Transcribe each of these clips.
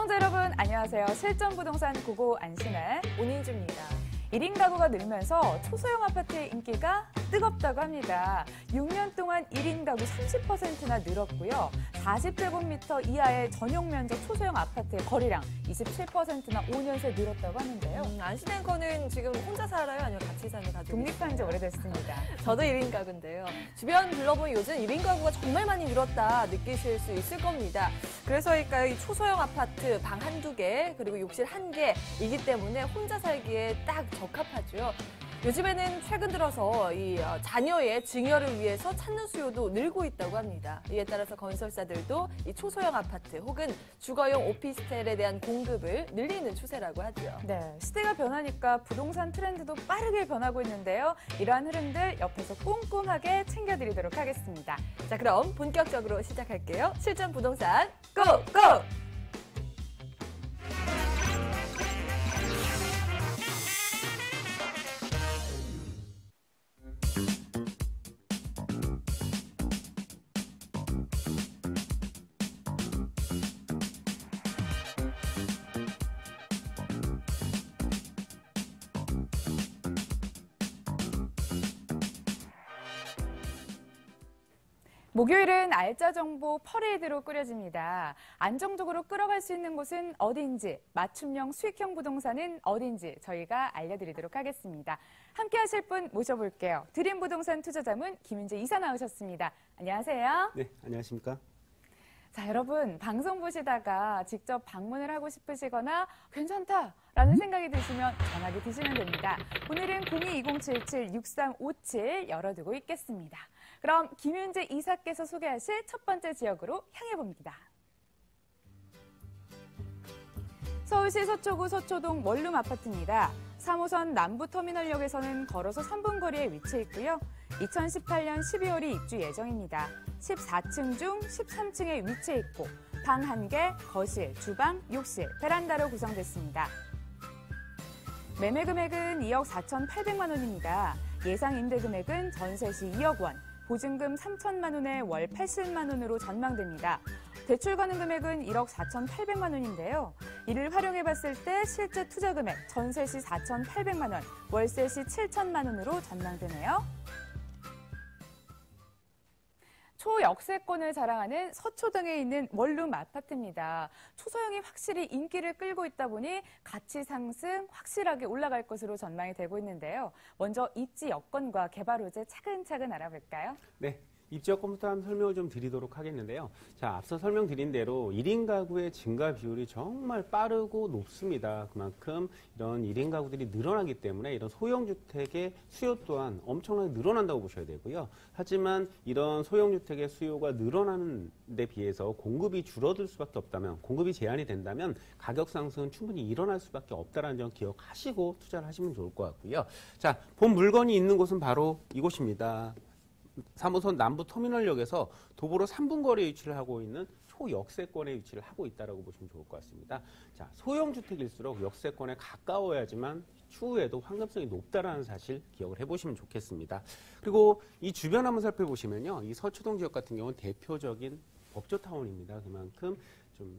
시청자 여러분 안녕하세요. 실전부동산 고고 안신의 온인주입니다. 1인 가구가 늘면서 초소형 아파트의 인기가 뜨겁다고 합니다. 6년 동안 1인 가구 30%나 늘었고요. 40제곱미터 이하의 전용 면적 초소형 아파트의 거래량 27%나 5년 새 늘었다고 하는데요. 안신앵커는 지금 혼자 살아요? 아니면 같이 사는 가족? 독립한 지 오래됐습니다. 저도 1인 가구인데요. 주변 둘러보면 요즘 1인 가구가 정말 많이 늘었다 느끼실 수 있을 겁니다. 그래서일까요? 이 초소형 아파트 방 한두 개, 그리고 욕실 한 개이기 때문에 혼자 살기에 딱 적합하죠. 요즘에는 최근 들어서 이 자녀의 증여를 위해서 찾는 수요도 늘고 있다고 합니다. 이에 따라서 건설사들도 이 초소형 아파트 혹은 주거용 오피스텔에 대한 공급을 늘리는 추세라고 하죠. 네, 시대가 변하니까 부동산 트렌드도 빠르게 변하고 있는데요. 이러한 흐름들 옆에서 꼼꼼하게 챙겨드리도록 하겠습니다. 자, 그럼 본격적으로 시작할게요. 실전 부동산 고고! 목요일은 알짜 정보 퍼레이드로 꾸려집니다. 안정적으로 끌어갈 수 있는 곳은 어딘지, 맞춤형 수익형 부동산은 어딘지 저희가 알려드리도록 하겠습니다. 함께 하실 분 모셔볼게요. 드림부동산 투자자문 김윤재 이사 나오셨습니다. 안녕하세요. 네, 안녕하십니까? 자, 여러분 방송 보시다가 직접 방문을 하고 싶으시거나 괜찮다라는 생각이 드시면 전화기 드시면 됩니다. 오늘은 02-2077-6357 열어두고 있겠습니다. 그럼 김윤재 이사께서 소개하실 첫 번째 지역으로 향해 봅니다. 서울시 서초구 서초동 원룸 아파트입니다. 3호선 남부터미널역에서는 걸어서 3분 거리에 위치해 있고요. 2018년 12월이 입주 예정입니다. 14층 중 13층에 위치해 있고 방 1개, 거실, 주방, 욕실, 베란다로 구성됐습니다. 매매 금액은 2억 4,800만 원입니다. 예상 임대 금액은 전세 시 2억 원, 보증금 3천만 원에 월 80만 원으로 전망됩니다. 대출 가능 금액은 1억 4,800만 원인데요. 이를 활용해 봤을 때 실제 투자 금액 전세 시 4,800만 원, 월세 시 7천만 원으로 전망되네요. 초역세권을 자랑하는 서초동에 있는 원룸 아파트입니다. 초소형이 확실히 인기를 끌고 있다 보니 가치 상승 확실하게 올라갈 것으로 전망이 되고 있는데요. 먼저 입지 여건과 개발 호재 차근차근 알아볼까요? 네. 입지 여건부터 한번 설명을 좀 드리도록 하겠는데요. 자, 앞서 설명드린 대로 1인 가구의 증가 비율이 정말 빠르고 높습니다. 그만큼 이런 1인 가구들이 늘어나기 때문에 이런 소형주택의 수요 또한 엄청나게 늘어난다고 보셔야 되고요. 하지만 이런 소형주택의 수요가 늘어나는 데 비해서 공급이 줄어들 수밖에 없다면, 공급이 제한이 된다면 가격 상승은 충분히 일어날 수밖에 없다는 점 기억하시고 투자를 하시면 좋을 것 같고요. 자, 본 물건이 있는 곳은 바로 이곳입니다. 3호선 남부터미널역에서 도보로 3분 거리에 위치를 하고 있는 초역세권에 위치를 하고 있다고 보시면 좋을 것 같습니다. 자, 소형주택일수록 역세권에 가까워야지만 추후에도 환급성이 높다라는 사실 기억을 해보시면 좋겠습니다. 그리고 이 주변 한번 살펴보시면요. 이 서초동 지역 같은 경우는 대표적인 법조타운입니다. 그만큼 좀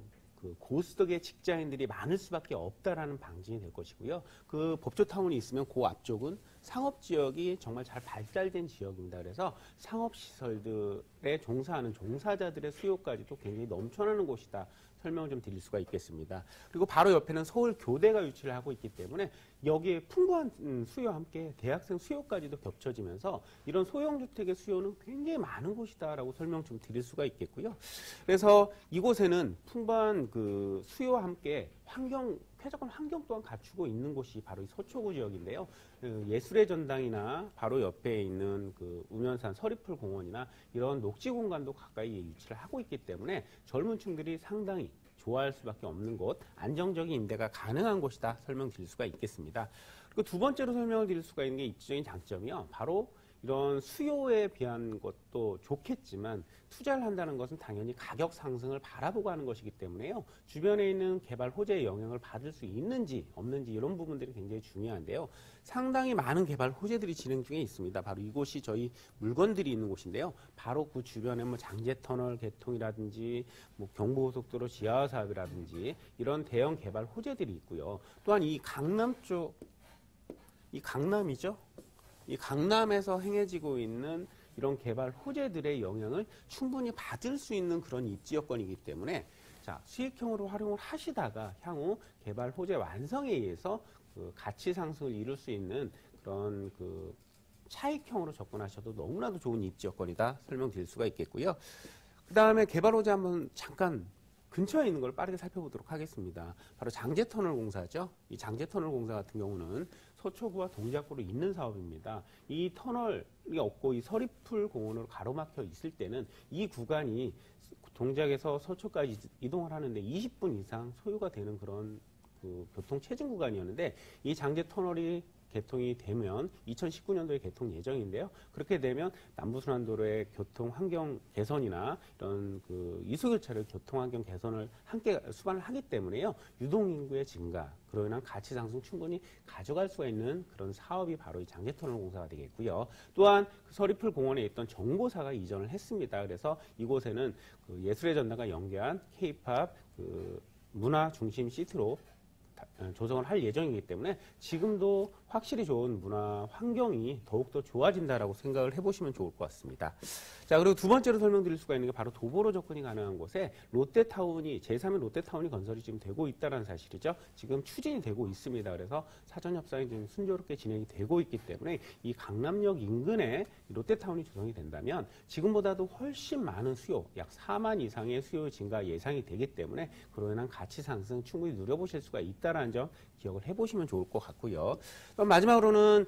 고수득의 직장인들이 많을 수밖에 없다라는 방증이 될 것이고요. 그 법조타운이 있으면 그 앞쪽은 상업지역이 정말 잘 발달된 지역입니다. 그래서 상업시설들에 종사하는 종사자들의 수요까지도 굉장히 넘쳐나는 곳이다. 설명을 좀 드릴 수가 있겠습니다. 그리고 바로 옆에는 서울교대가 위치를 하고 있기 때문에 여기에 풍부한 수요와 함께 대학생 수요까지도 겹쳐지면서 이런 소형주택의 수요는 굉장히 많은 곳이다라고 설명 좀 드릴 수가 있겠고요. 그래서 이곳에는 풍부한 그 수요와 함께 쾌적한 환경 또한 갖추고 있는 곳이 바로 이 서초구 지역인데요. 예술의 전당이나 바로 옆에 있는 그 우면산 서리풀 공원이나 이런 녹지 공간도 가까이에 위치를 하고 있기 때문에 젊은 층들이 상당히 좋아할 수밖에 없는 곳, 안정적인 임대가 가능한 곳이다 설명드릴 수가 있겠습니다. 그리고 두 번째로 설명을 드릴 수가 있는 게 입지적인 장점이요. 바로 이런 수요에 비한 것도 좋겠지만 투자를 한다는 것은 당연히 가격 상승을 바라보고 하는 것이기 때문에요. 주변에 있는 개발 호재의 영향을 받을 수 있는지 없는지 이런 부분들이 굉장히 중요한데요. 상당히 많은 개발 호재들이 진행 중에 있습니다. 바로 이곳이 저희 물건들이 있는 곳인데요. 바로 그 주변에 뭐 장제터널 개통이라든지 뭐 경부고속도로 지하 사업이라든지 이런 대형 개발 호재들이 있고요. 또한 이 강남 쪽, 이 강남이죠. 이 강남에서 행해지고 있는 이런 개발 호재들의 영향을 충분히 받을 수 있는 그런 입지 여건이기 때문에 자, 수익형으로 활용을 하시다가 향후 개발 호재 완성에 의해서 그 가치 상승을 이룰 수 있는 그런 그 차익형으로 접근하셔도 너무나도 좋은 입지 여건이다 설명드릴 수가 있겠고요. 그 다음에 개발 호재 한번 잠깐 근처에 있는 걸 빠르게 살펴보도록 하겠습니다. 바로 장제터널 공사죠. 이 장제터널 공사 같은 경우는 서초구와 동작구로 있는 사업입니다. 이 터널이 없고 이 서리풀 공원으로 가로막혀 있을 때는 이 구간이 동작에서 서초까지 이동을 하는데 20분 이상 소요가 되는 그런 그 교통 체증 구간이었는데 이 장제터널이 개통이 되면 2019년도에 개통 예정인데요. 그렇게 되면 남부순환도로의 교통 환경 개선이나 이런 그 이수교차로 교통 환경 개선을 함께 수반을 하기 때문에요. 유동인구의 증가, 그로 인한 가치 상승 충분히 가져갈 수가 있는 그런 사업이 바로 이 장제터널 공사가 되겠고요. 또한 그 서리풀 공원에 있던 정보사가 이전을 했습니다. 그래서 이곳에는 그 예술의 전당과 연계한 K-팝 그 문화 중심 시티로 조성을 할 예정이기 때문에 지금도 확실히 좋은 문화 환경이 더욱더 좋아진다라고 생각을 해보시면 좋을 것 같습니다. 자, 그리고 두 번째로 설명드릴 수가 있는 게 바로 도보로 접근이 가능한 곳에 롯데타운이, 제3의 롯데타운이 건설이 지금 되고 있다는 사실이죠. 지금 추진이 되고 있습니다. 그래서 사전 협상이 지금 순조롭게 진행이 되고 있기 때문에 이 강남역 인근에 롯데타운이 조성이 된다면 지금보다도 훨씬 많은 수요, 약 4만 이상의 수요 증가 예상이 되기 때문에 그로 인한 가치 상승 충분히 누려보실 수가 있다는 점 기억을 해보시면 좋을 것 같고요. 마지막으로는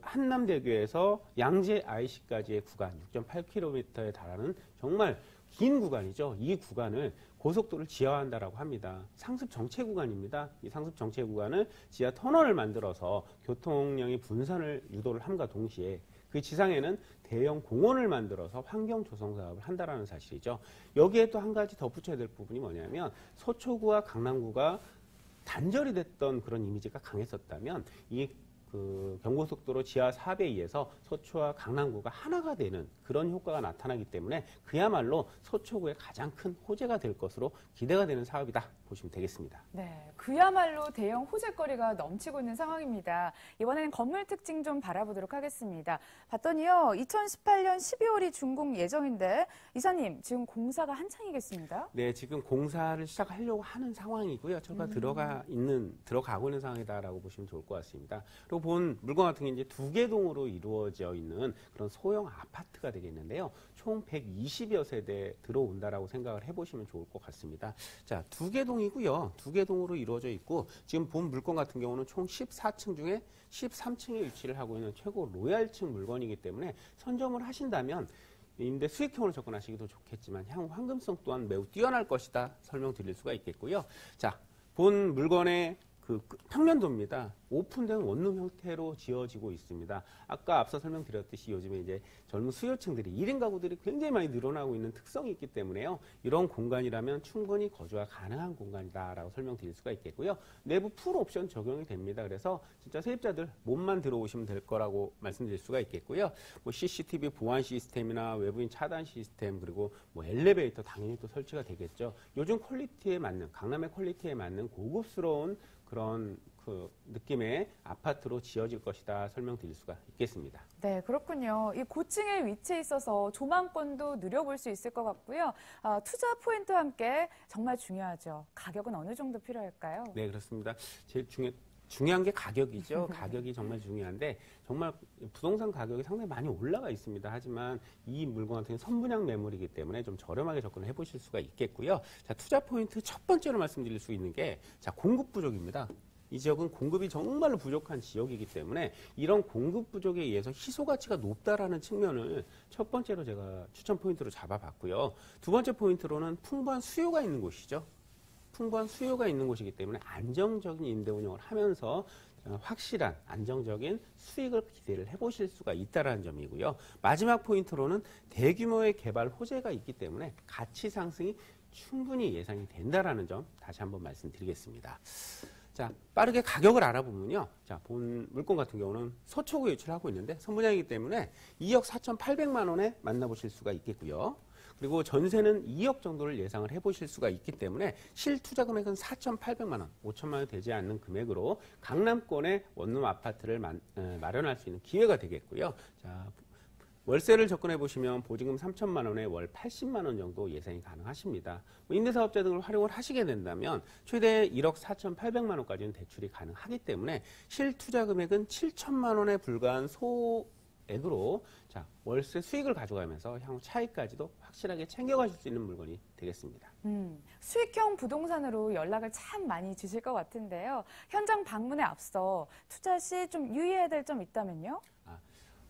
한남대교에서 양재 IC까지의 구간 6.8km에 달하는 정말 긴 구간이죠. 이 구간을 고속도로를 지하화한다라고 합니다. 상습 정체 구간입니다. 이 상습 정체 구간을 지하 터널을 만들어서 교통량의 분산을 유도를 함과 동시에 그 지상에는 대형 공원을 만들어서 환경 조성 사업을 한다라는 사실이죠. 여기에 또 한 가지 덧붙여야 될 부분이 뭐냐면 서초구와 강남구가 단절이 됐던 그런 이미지가 강했었다면 이 그 경고속도로 지하 사업에 의해서 서초와 강남구가 하나가 되는 그런 효과가 나타나기 때문에 그야말로 서초구의 가장 큰 호재가 될 것으로 기대가 되는 사업이다 보시면 되겠습니다. 네, 그야말로 대형 호재거리가 넘치고 있는 상황입니다. 이번에는 건물 특징 좀 바라보도록 하겠습니다. 봤더니요, 2018년 12월이 준공 예정인데 이사님, 지금 공사가 한창이겠습니다? 네, 지금 공사를 시작하려고 하는 상황이고요. 저가 들어가고 있는 상황이다라고 보시면 좋을 것 같습니다. 그리고 본 물건 같은 게 이제 두 개 동으로 이루어져 있는 그런 소형 아파트가 되겠는데요. 총 120여 세대 들어온다라고 생각을 해보시면 좋을 것 같습니다. 자, 두 개 동이고요. 두 개 동으로 이루어져 있고 지금 본 물건 같은 경우는 총 14층 중에 13층에 위치를 하고 있는 최고 로얄층 물건이기 때문에 선점을 하신다면 임대 수익형으로 접근하시기도 좋겠지만 향후 황금성 또한 매우 뛰어날 것이다 설명드릴 수가 있겠고요. 자, 본 물건의 그 평면도입니다. 오픈된 원룸 형태로 지어지고 있습니다. 아까 앞서 설명드렸듯이 요즘에 이제 젊은 수요층들이 1인 가구들이 굉장히 많이 늘어나고 있는 특성이 있기 때문에요. 이런 공간이라면 충분히 거주가 가능한 공간이다라고 설명드릴 수가 있겠고요. 내부 풀 옵션 적용이 됩니다. 그래서 진짜 세입자들 몸만 들어오시면 될 거라고 말씀드릴 수가 있겠고요. 뭐 CCTV 보안 시스템이나 외부인 차단 시스템 그리고 뭐 엘리베이터 당연히 또 설치가 되겠죠. 요즘 퀄리티에 맞는 강남의 퀄리티에 맞는 고급스러운 그런 그 느낌의 아파트로 지어질 것이다 설명드릴 수가 있겠습니다. 네, 그렇군요. 이 고층에 위치해 있어서 조망권도 누려볼 수 있을 것 같고요. 투자 포인트와 함께 정말 중요하죠. 가격은 어느 정도 필요할까요? 네, 그렇습니다. 제일 중요한 게 가격이죠. 가격이 정말 중요한데 정말 부동산 가격이 상당히 많이 올라가 있습니다. 하지만 이 물건 같은 경우는 선분양 매물이기 때문에 좀 저렴하게 접근을 해보실 수가 있겠고요. 자, 투자 포인트 첫 번째로 말씀드릴 수 있는 게 자, 공급 부족입니다. 이 지역은 공급이 정말로 부족한 지역이기 때문에 이런 공급 부족에 의해서 희소 가치가 높다라는 측면을 첫 번째로 제가 추천 포인트로 잡아봤고요. 두 번째 포인트로는 풍부한 수요가 있는 곳이죠. 풍부한 수요가 있는 곳이기 때문에 안정적인 임대 운영을 하면서 확실한 안정적인 수익을 기대를 해보실 수가 있다는 점이고요. 마지막 포인트로는 대규모의 개발 호재가 있기 때문에 가치 상승이 충분히 예상이 된다는 점 다시 한번 말씀드리겠습니다. 자, 빠르게 가격을 알아보면요. 자, 본 물건 같은 경우는 서초구에 유출하고 있는데 선분양이기 때문에 2억 4,800만 원에 만나보실 수가 있겠고요. 그리고 전세는 2억 정도를 예상을 해보실 수가 있기 때문에 실투자 금액은 4,800만 원, 5천만 원 되지 않는 금액으로 강남권의 원룸 아파트를 마련할 수 있는 기회가 되겠고요. 자, 월세를 접근해 보시면 보증금 3천만 원에 월 80만 원 정도 예상이 가능하십니다. 임대사업자 등을 활용을 하시게 된다면 최대 1억 4,800만 원까지는 대출이 가능하기 때문에 실투자 금액은 7천만 원에 불과한 소액으로 자, 월세 수익을 가져가면서 향후 차익까지도 확실하게 챙겨가실 수 있는 물건이 되겠습니다. 수익형 부동산으로 연락을 참 많이 주실 것 같은데요. 현장 방문에 앞서 투자 시 좀 유의해야 될 점 있다면요?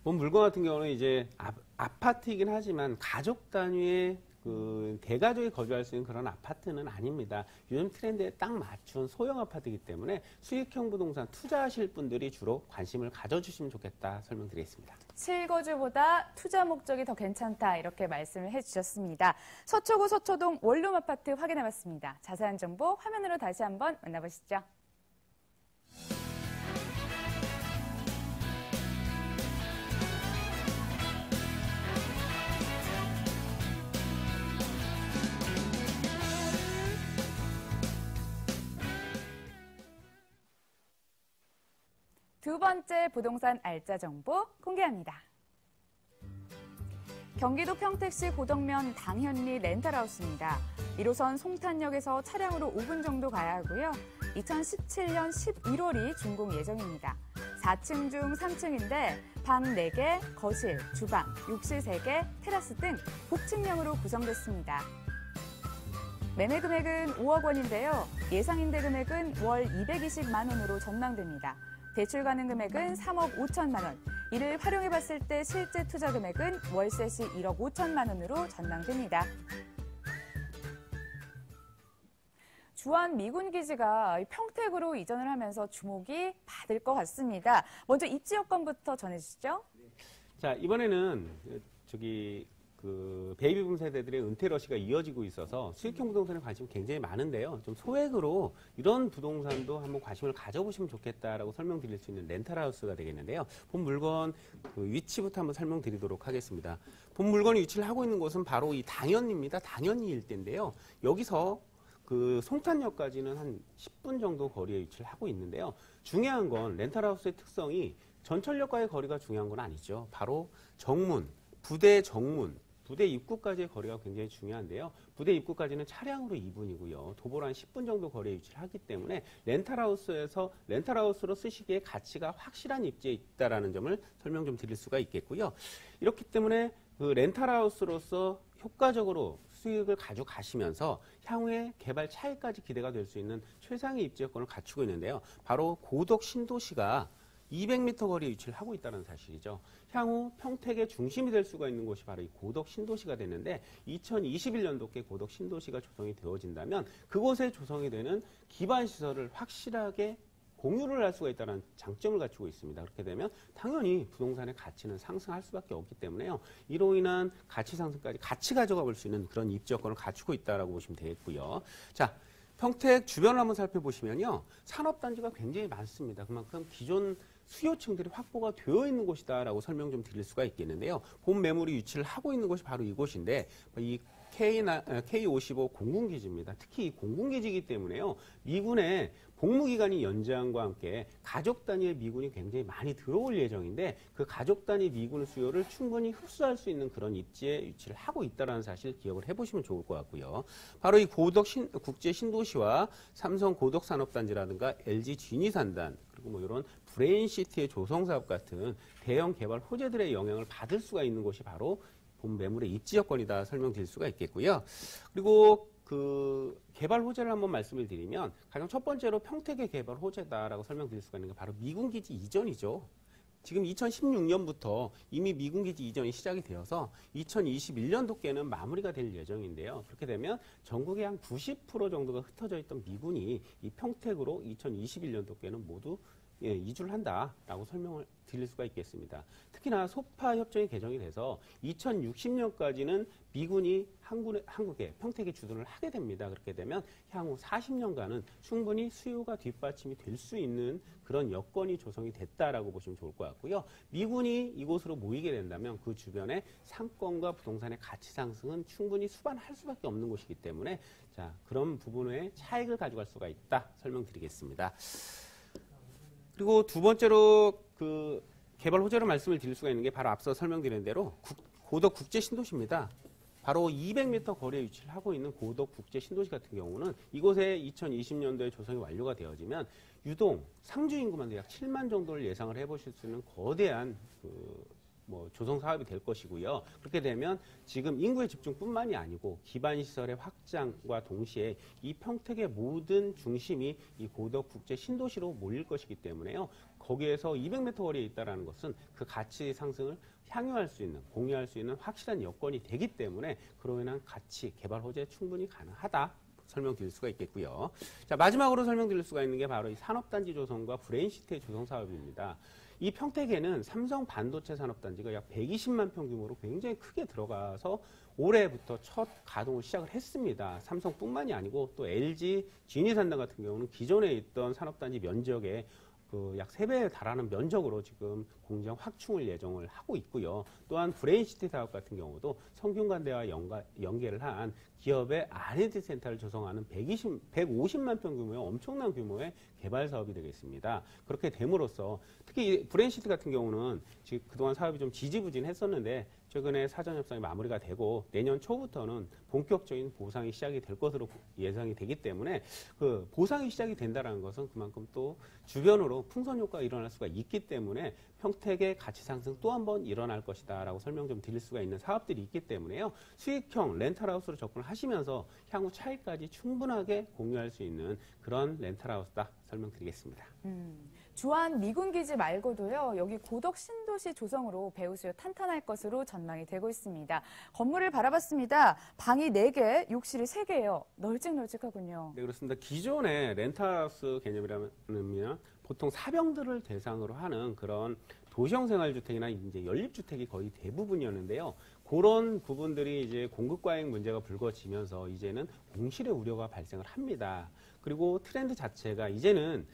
본 물건 같은 경우는 이제 아파트이긴 하지만 가족 단위의 그 대가족이 거주할 수 있는 그런 아파트는 아닙니다. 요즘 트렌드에 딱 맞춘 소형 아파트이기 때문에 수익형 부동산 투자하실 분들이 주로 관심을 가져주시면 좋겠다 설명드리겠습니다. 실거주보다 투자 목적이 더 괜찮다 이렇게 말씀을 해주셨습니다. 서초구 서초동 원룸 아파트 확인해봤습니다. 자세한 정보 화면으로 다시 한번 만나보시죠. 두 번째 부동산 알짜 정보 공개합니다. 경기도 평택시 고덕면 당현리 렌탈하우스입니다. 1호선 송탄역에서 차량으로 5분 정도 가야 하고요. 2017년 11월이 준공 예정입니다. 4층 중 3층인데 방 4개, 거실, 주방, 욕실 3개, 테라스 등 복층형으로 구성됐습니다. 매매 금액은 5억 원인데요. 예상 임대 금액은 월 220만 원으로 전망됩니다. 대출 가능 금액은 3억 5천만 원. 이를 활용해봤을 때 실제 투자 금액은 월세 시 1억 5천만 원으로 전망됩니다. 주한 미군 기지가 평택으로 이전을 하면서 주목이 받을 것 같습니다. 먼저 입지 여건부터 전해주시죠. 자, 이번에는 베이비붐 세대들의 은퇴 러시가 이어지고 있어서 수익형 부동산에 관심이 굉장히 많은데요. 좀 소액으로 이런 부동산도 한번 관심을 가져보시면 좋겠다라고 설명드릴 수 있는 렌탈하우스가 되겠는데요. 본 물건 위치부터 한번 설명드리도록 하겠습니다. 본 물건이 위치를 하고 있는 곳은 바로 이 당현입니다. 당현리 일대인데요. 여기서 그 송탄역까지는 한 10분 정도 거리에 위치를 하고 있는데요. 중요한 건 렌탈하우스의 특성이 전철역과의 거리가 중요한 건 아니죠. 바로 정문, 부대 정문, 부대 입구까지의 거리가 굉장히 중요한데요. 부대 입구까지는 차량으로 2분이고요. 도보로 한 10분 정도 거리에 위치를 하기 때문에 렌탈하우스로 쓰시기에 가치가 확실한 입지에 있다는 점을 설명 좀 드릴 수가 있겠고요. 이렇기 때문에 그 렌탈하우스로서 효과적으로 수익을 가져가시면서 향후에 개발 차익까지 기대가 될 수 있는 최상의 입지 여건을 갖추고 있는데요. 바로 고덕 신도시가 200m 거리에 위치를 하고 있다는 사실이죠. 향후 평택의 중심이 될 수가 있는 곳이 바로 이 고덕 신도시가 되는데 2021년도께 고덕 신도시가 조성이 되어진다면 그곳에 조성이 되는 기반 시설을 확실하게 공유를 할 수가 있다는 장점을 갖추고 있습니다. 그렇게 되면 당연히 부동산의 가치는 상승할 수밖에 없기 때문에요. 이로 인한 가치 상승까지 같이 가져가 볼 수 있는 그런 입지 여건을 갖추고 있다라고 보시면 되겠고요. 자, 평택 주변을 한번 살펴보시면요. 산업단지가 굉장히 많습니다. 그만큼 기존 수요층들이 확보가 되어 있는 곳이다라고 설명 좀 드릴 수가 있겠는데요. 본 매물이 위치를 하고 있는 곳이 바로 이곳인데 이 K55 공군기지입니다. 특히 이 공군기지이기 때문에요. 미군의 복무기간이 연장과 함께 가족 단위의 미군이 굉장히 많이 들어올 예정인데 그 가족 단위 미군 수요를 충분히 흡수할 수 있는 그런 입지에 위치를 하고 있다는 사실 기억을 해보시면 좋을 것 같고요. 바로 이 고덕 국제 신도시와 삼성 고덕 산업단지라든가 LG 진이산단 그리고 뭐 이런 브레인시티의 조성사업 같은 대형 개발 호재들의 영향을 받을 수가 있는 곳이 바로 본 매물의 입지 여건이다 설명드릴 수가 있겠고요. 그리고 그 개발 호재를 한번 말씀을 드리면 가장 첫 번째로 평택의 개발 호재다라고 설명드릴 수가 있는 게 바로 미군기지 이전이죠. 지금 2016년부터 이미 미군기지 이전이 시작이 되어서 2021년도께는 마무리가 될 예정인데요. 그렇게 되면 전국의 한 90% 정도가 흩어져 있던 미군이 이 평택으로 2021년도께는 모두 이주를 한다라고 설명을 드릴 수가 있겠습니다. 특히나 소파 협정이 개정이 돼서 2060년까지는 미군이 한국에 평택에 주둔을 하게 됩니다. 그렇게 되면 향후 40년간은 충분히 수요가 뒷받침이 될 수 있는 그런 여건이 조성이 됐다라고 보시면 좋을 것 같고요. 미군이 이곳으로 모이게 된다면 그 주변의 상권과 부동산의 가치 상승은 충분히 수반할 수밖에 없는 곳이기 때문에 자, 그런 부분에 차익을 가져갈 수가 있다 설명드리겠습니다. 그리고 두 번째로 그 개발 호재로 말씀을 드릴 수가 있는 게 바로 앞서 설명드린 대로 고덕 국제 신도시입니다. 바로 200m 거리에 위치를 하고 있는 고덕 국제 신도시 같은 경우는 이곳에 2020년도에 조성이 완료가 되어지면 유동 상주 인구만 약 7만 정도를 예상을 해보실 수 있는 거대한 조성 사업이 될 것이고요. 그렇게 되면 지금 인구의 집중뿐만이 아니고 기반 시설의 확장과 동시에 이 평택의 모든 중심이 이 고덕 국제 신도시로 몰릴 것이기 때문에요. 거기에서 200m 거리에 있다는 것은 그 가치 상승을 향유할 수 있는, 공유할 수 있는 확실한 여건이 되기 때문에 그로 인한 가치, 개발 호재 충분히 가능하다. 설명드릴 수가 있겠고요. 자, 마지막으로 설명드릴 수가 있는 게 바로 이 산업단지 조성과 브레인시티의 조성 사업입니다. 이 평택에는 삼성 반도체 산업단지가 약 120만 평 규모로 굉장히 크게 들어가서 올해부터 첫 가동을 시작을 했습니다. 삼성뿐만이 아니고 또 LG, 지니산단 같은 경우는 기존에 있던 산업단지 면적에 약 3배에 달하는 면적으로 지금 공장 확충을 예정을 하고 있고요. 또한 브레인시티 사업 같은 경우도 성균관대와 연계를 한 기업의 R&D 센터를 조성하는 150만 평 규모의 엄청난 규모의 개발 사업이 되겠습니다. 그렇게 됨으로써 특히 브레인시티 같은 경우는 지금 그동안 사업이 좀 지지부진했었는데 최근에 사전 협상이 마무리가 되고 내년 초부터는 본격적인 보상이 시작이 될 것으로 예상이 되기 때문에 그 보상이 시작이 된다는 것은 그만큼 또 주변으로 풍선 효과가 일어날 수가 있기 때문에 평택의 가치 상승 또 한 번 일어날 것이다 라고 설명 좀 드릴 수가 있는 사업들이 있기 때문에요. 수익형 렌탈하우스로 접근을 하시면서 향후 차익까지 충분하게 공유할 수 있는 그런 렌탈하우스다 설명드리겠습니다. 주한 미군기지 말고도요, 여기 고덕 신도시 조성으로 배우 수요 탄탄할 것으로 전망이 되고 있습니다. 건물을 바라봤습니다. 방이 4개, 욕실이 3개예요. 널찍널찍하군요. 네, 그렇습니다. 기존의 렌탈하우스 개념이라면 보통 사병들을 대상으로 하는 그런 도시형 생활주택이나 이제 연립주택이 거의 대부분이었는데요. 그런 부분들이 이제 공급 과잉 문제가 불거지면서 이제는 공실의 우려가 발생을 합니다. 그리고 트렌드 자체가 이제는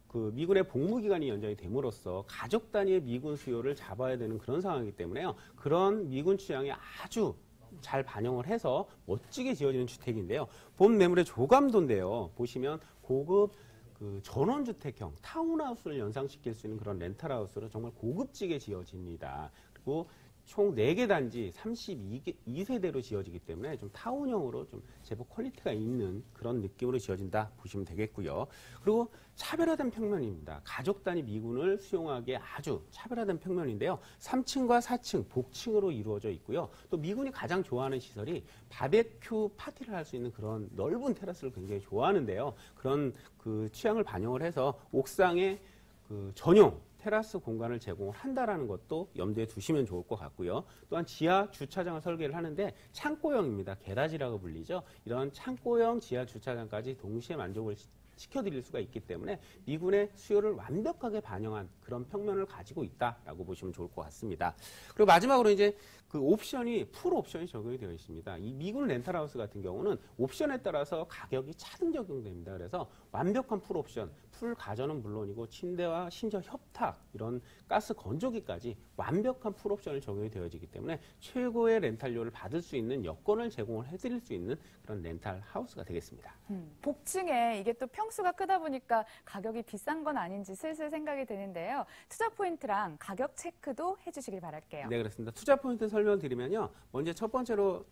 그 미군의 복무 기간이 연장이 됨으로써 가족 단위의 미군 수요를 잡아야 되는 그런 상황이기 때문에요. 그런 미군 취향이 아주 잘 반영을 해서 멋지게 지어지는 주택인데요. 본 매물의 조감도인데요. 보시면 고급 그 전원주택형 타운하우스를 연상시킬 수 있는 그런 렌탈하우스로 정말 고급지게 지어집니다. 그리고 총 4개 단지 32세대로 지어지기 때문에 좀 타운형으로 좀 제법 퀄리티가 있는 그런 느낌으로 지어진다 보시면 되겠고요. 그리고 차별화된 평면입니다. 가족 단위 미군을 수용하기에 아주 차별화된 평면인데요. 3층과 4층 복층으로 이루어져 있고요. 또 미군이 가장 좋아하는 시설이 바베큐 파티를 할 수 있는 그런 넓은 테라스를 굉장히 좋아하는데요. 그런 그 취향을 반영을 해서 옥상에 그 전용 테라스 공간을 제공을 한다라는 것도 염두에 두시면 좋을 것 같고요. 또한 지하 주차장을 설계를 하는데 창고형입니다. 게라지라고 불리죠. 이런 창고형 지하 주차장까지 동시에 만족을 시켜드릴 수가 있기 때문에 미군의 수요를 완벽하게 반영한 그런 평면을 가지고 있다라고 보시면 좋을 것 같습니다. 그리고 마지막으로 이제 그 옵션이 풀 옵션이 적용이 되어 있습니다. 이 미군 렌탈하우스 같은 경우는 옵션에 따라서 가격이 차등 적용됩니다. 그래서 완벽한 풀 옵션, 풀 가전은 물론이고 침대와 심지어 협탁, 이런 가스 건조기까지 완벽한 풀 옵션을 적용이 되어지기 때문에 최고의 렌탈료를 받을 수 있는 여건을 제공을 해드릴 수 있는 그런 렌탈 하우스가 되겠습니다. 복층에 이게 또 평수가 크다 보니까 가격이 비싼 건 아닌지 슬슬 생각이 드는데요. 투자 포인트랑 가격 체크도 해주시길 바랄게요. 네, 그렇습니다. 투자 포인트 설명드리면요. 먼저 첫 번째로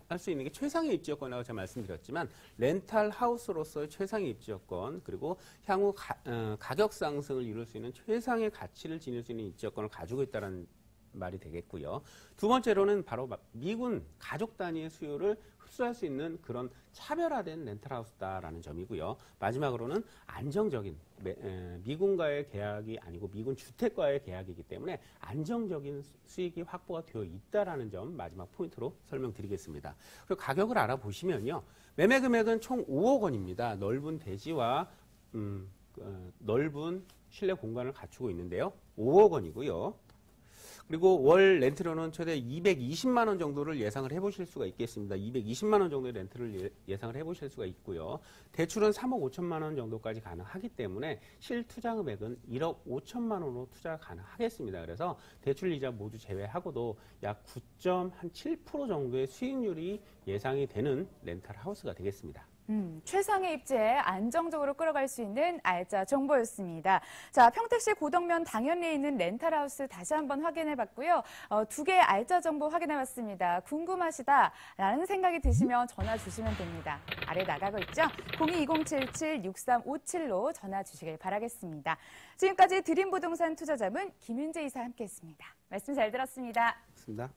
할 수 있는 게 최상의 입지여건이라고 제가 말씀드렸지만 렌탈 하우스로서의 최상의 입지여건, 그리고 향후 가격 상승을 이룰 수 있는 최상의 가치를 지닐 수 있는 입지여건을 가지고 있다는 말이 되겠고요. 두 번째로는 바로 미군 가족 단위의 수요를 흡수할 수 있는 그런 차별화된 렌탈하우스다라는 점이고요. 마지막으로는 안정적인 미군과의 계약이 아니고 미군 주택과의 계약이기 때문에 안정적인 수익이 확보가 되어 있다라는 점 마지막 포인트로 설명드리겠습니다. 그리고 가격을 알아보시면요. 매매 금액은 총 5억 원입니다. 넓은 대지와 넓은 실내 공간을 갖추고 있는데요. 5억 원이고요. 그리고 월 렌트료는 최대 220만 원 정도를 예상을 해보실 수가 있겠습니다. 220만 원 정도의 렌트를 예상을 해보실 수가 있고요. 대출은 3억 5천만 원 정도까지 가능하기 때문에 실투자 금액은 1억 5천만 원으로 투자가 가능하겠습니다. 그래서 대출 이자 모두 제외하고도 약 9.7% 정도의 수익률이 예상이 되는 렌탈 하우스가 되겠습니다. 최상의 입지에 안정적으로 끌어갈 수 있는 알짜 정보였습니다. 자, 평택시 고덕면 당연리에 있는 렌탈하우스 다시 한번 확인해봤고요. 두 개의 알짜 정보 확인해봤습니다. 궁금하시다라는 생각이 드시면 전화 주시면 됩니다. 아래 나가고 있죠? 02-2077-6357로 전화 주시길 바라겠습니다. 지금까지 드림부동산 투자자문 김윤재 이사 함께했습니다. 말씀 잘 들었습니다. 맞습니다.